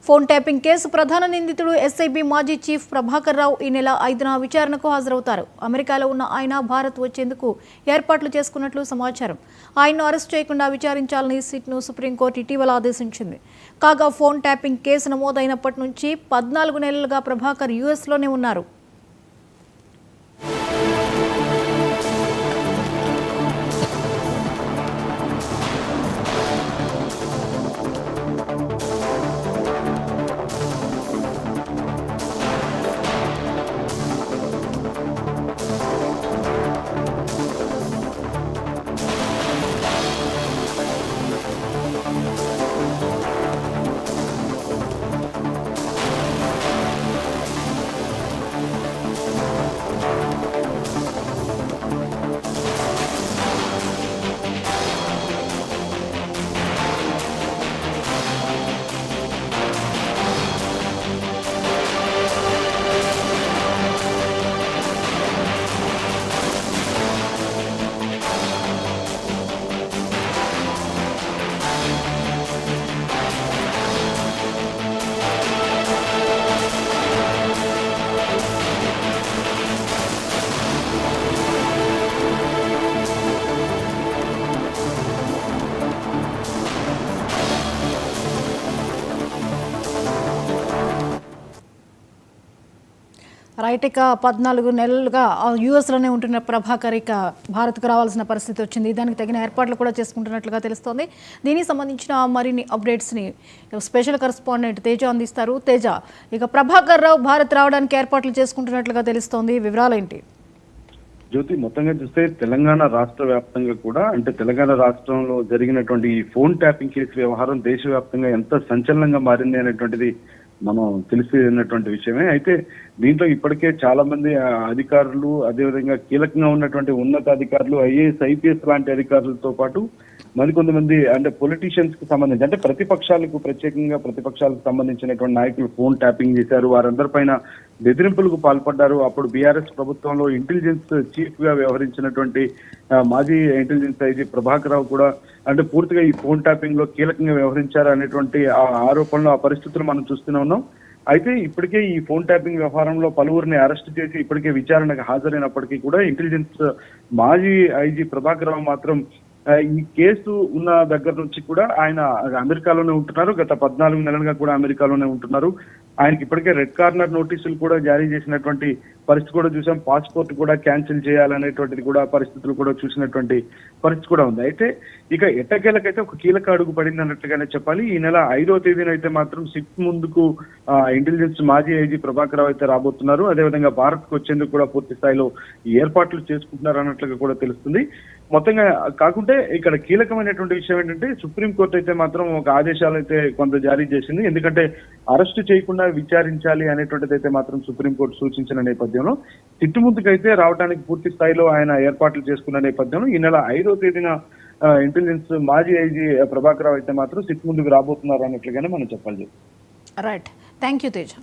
Phone tapping case ప్రధాన నిందితుడు SIB మాజీ చీఫ్ ప్రభాకర్ రావు ఈ నెల 5న విచారణకు హాజరవుతారు. అమెరికాలో ఉన్న ఆయన భారత్ వచ్చేందుకు ఏర్పాట్లు చేసుకున్నట్లు సమాచారం. ఆయన్ను అరెస్ట్ చేయకుండా విచారించాలని సిట్ను సుప్రీంకోర్టు ఇటీవల ఆదేశించింది. కాగా ఫోన్ ట్యాపింగ్ కేసు నమోదైనప్పటి నుంచి 14 నెలలుగా ప్రభాకర్ యుఎస్లోనే ఉన్నారు. రైట్, ఇక 14 నెలలుగా యూఎస్లోనే ఉంటున్న ప్రభాకర్ ఇక భారత్కు రావాల్సిన పరిస్థితి వచ్చింది. దానికి తగిన ఏర్పాట్లు కూడా చేసుకుంటున్నట్లుగా తెలుస్తోంది. దీనికి సంబంధించిన మరిన్ని అప్డేట్స్ని స్పెషల్ కరెస్పాండెంట్ తేజ అందిస్తారు. తేజ, ఇక ప్రభాకర్ రావు భారత్ రావడానికి ఏర్పాట్లు చేసుకుంటున్నట్లుగా తెలుస్తోంది, వివరాలేంటి? జ్యోతి, మొత్తంగా చూస్తే తెలంగాణ రాష్ట్ర వ్యాప్తంగా కూడా అంటే తెలంగాణ రాష్ట్రంలో జరిగినటువంటి ఈ ఫోన్ ట్యాపింగ్ కేసు వ్యవహారం దేశవ్యాప్తంగా ఎంత సంచలనంగా మారింది అనేటువంటిది మనం తెలిసినటువంటి విషయమే. అయితే దీంట్లో ఇప్పటికే చాలా మంది అధికారులు, అదేవిధంగా కీలకంగా ఉన్నటువంటి ఉన్నతాధికారులు, ఐఏఎస్, ఐపీఎస్ లాంటి అధికారులతో పాటు మరికొంతమంది అంటే పొలిటీషియన్స్ కి సంబంధించి అంటే ప్రతిపక్షాలకు సంబంధించినటువంటి నాయకులు ఫోన్ ట్యాపింగ్ చేశారు. వారందరిపైన బెదిరింపులకు పాల్పడ్డారు. అప్పుడు బీఆర్ఎస్ ప్రభుత్వంలో ఇంటెలిజెన్స్ చీఫ్ గా వ్యవహరించినటువంటి మాజీ ఇంటెలిజెన్స్ ఐజీ ప్రభాకర్ రావు కూడా అంటే పూర్తిగా ఈ ఫోన్ ట్యాపింగ్ లో కీలకంగా వ్యవహరించారు అనేటువంటి ఆ ఆరోపణలు, ఆ పరిస్థితులు మనం చూస్తూనే ఉన్నాం. అయితే ఇప్పటికే ఈ ఫోన్ ట్యాపింగ్ వ్యవహారంలో పలువురిని అరెస్ట్ చేసి ఇప్పటికే విచారణకు హాజరైనప్పటికీ కూడా ఇంటెలిజెన్స్ మాజీ ఐజీ ప్రభాకర్ రావు మాత్రం ఈ కేసు ఉన్న దగ్గర నుంచి కూడా ఆయన అమెరికాలోనే ఉంటున్నారు. గత 14 నెలలుగా కూడా అమెరికాలోనే ఉంటున్నారు. ఆయనకి ఇప్పటికే రెడ్ కార్నర్ నోటీసులు కూడా జారీ చేసినటువంటి పరిస్థితి కూడా చూసాం. పాస్పోర్ట్ కూడా క్యాన్సిల్ చేయాలనేటువంటిది కూడా పరిస్థితులు కూడా చూసినటువంటి పరిస్థితి కూడా ఉంది. అయితే ఇక ఎట్టకేలకైతే ఒక కీలక అడుగు పడింది అన్నట్లుగానే చెప్పాలి. ఈ నెల 5వ తేదీన అయితే మాత్రం సిట్ ముందుకు ఇంటెలిజెన్స్ మాజీ ఐజీ ప్రభాకర్ రావు అయితే రాబోతున్నారు. అదేవిధంగా భారత్ కు వచ్చేందుకు కూడా పూర్తి స్థాయిలో ఏర్పాట్లు చేసుకుంటున్నారు అన్నట్లుగా కూడా తెలుస్తుంది. మొత్తంగా కాకుంటే ఇక్కడ కీలకమైనటువంటి విషయం ఏంటంటే సుప్రీంకోర్టు అయితే మాత్రం ఒక ఆదేశాలు అయితే కొంత జారీ చేసింది. ఎందుకంటే అరెస్టు చేయకుండా విచారించాలి అనేటువంటిది అయితే మాత్రం సుప్రీంకోర్టు సూచించిన నేపథ్యంలో సిట్టు ముందుకైతే రావడానికి పూర్తి స్థాయిలో ఆయన ఏర్పాట్లు చేసుకున్న నేపథ్యంలో ఈ నెల 5వ తేదీన ఇంటెలిజెన్స్ మాజీ ఐజీ ప్రభాకర్ రావు అయితే మాత్రం సిట్ ముందుకు రాబోతున్నారు అన్నట్లుగానే మనం చెప్పాలి. Right, thank you Teja.